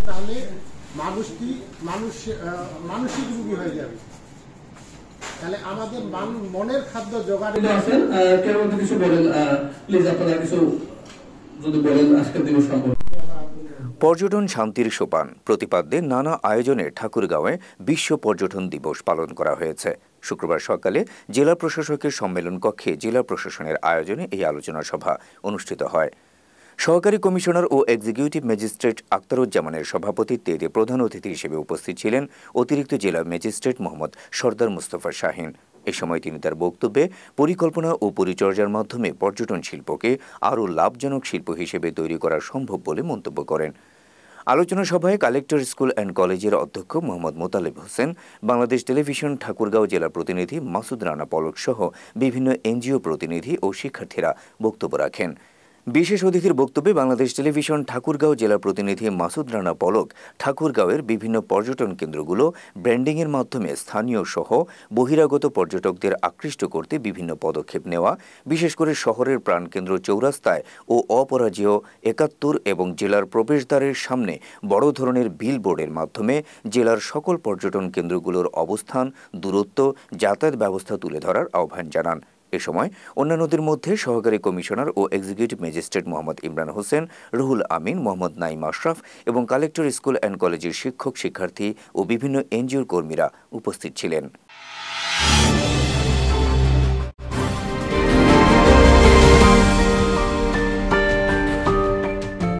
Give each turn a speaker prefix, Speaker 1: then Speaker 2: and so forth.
Speaker 1: তাহলে মানুষটি মানসিক রোগী হয়ে যাবে। তাহলে আমাদের মনের খাদ্য জোগাড়
Speaker 2: আছেন কেউ কিছু বলেন প্লিজ, আপনারা কিছু যদি বলেন আজকের দিবস সম্পর্কে।
Speaker 3: পর্যটন শান্তির সোপান প্রতিপাদ্যে নানা আয়োজনে ঠাকুরগাঁওয়ে বিশ্ব পর্যটন দিবস পালন করা হয়েছে। শুক্রবার সকালে জেলা প্রশাসকের সম্মেলন কক্ষে জেলা প্রশাসনের আয়োজনে এই আলোচনা সভা অনুষ্ঠিত হয়। সহকারী কমিশনার ও এক্সিকিউটিভ ম্যাজিস্ট্রেট আক্তারুজ্জামানের সভাপতিত্বে এতে প্রধান অতিথি হিসেবে উপস্থিত ছিলেন অতিরিক্ত জেলা ম্যাজিস্ট্রেট মোহাম্মদ সরদার মুস্তফা শাহিন। এ সময় তিনি তার বক্তব্যে পরিকল্পনা ও পরিচর্যার মাধ্যমে পর্যটন শিল্পকে আরও লাভজনক শিল্প হিসেবে তৈরি করা সম্ভব বলে মন্তব্য করেন। আলোচনা সভায় কালেক্টর স্কুল অ্যান্ড কলেজের অধ্যক্ষ মোহাম্মদ মোতালেব হোসেন, বাংলাদেশ টেলিভিশন ঠাকুরগাঁও জেলা প্রতিনিধি মাসুদ রানা পলক সহ বিভিন্ন এনজিও প্রতিনিধি ও শিক্ষার্থীরা বক্তব্য রাখেন। বিশেষ অতিথির বক্তব্যে বাংলাদেশ টেলিভিশন ঠাকুরগাঁও জেলা প্রতিনিধি মাসুদ রানা পলক ঠাকুরগাঁওয়ের বিভিন্ন পর্যটন কেন্দ্রগুলো ব্র্যান্ডিংয়ের মাধ্যমে স্থানীয় সহ বহিরাগত পর্যটকদের আকৃষ্ট করতে বিভিন্ন পদক্ষেপ নেওয়া, বিশেষ করে শহরের প্রাণকেন্দ্র চৌরাস্তায় ও অপরাজেয় ৭১ এবং জেলার প্রবেশদ্বারের সামনে বড় ধরনের বিলবোর্ডের মাধ্যমে জেলার সকল পর্যটন কেন্দ্রগুলোর অবস্থান, দূরত্ব, যাতায়াত ব্যবস্থা তুলে ধরার আহ্বান জানান। এ সময় অন্যান্যদের মধ্যে সহকারী কমিশনার ও এক্সিকিউটিভ ম্যাজিস্ট্রেট মোহাম্মদ ইমরান হোসেন, রুহুল আমিন, মোহাম্মদ নাইম আশরাফ এবং কালেক্টর স্কুল অ্যান্ড কলেজের শিক্ষক, শিক্ষার্থী ও বিভিন্ন এনজিওর কর্মীরা উপস্থিত ছিলেন।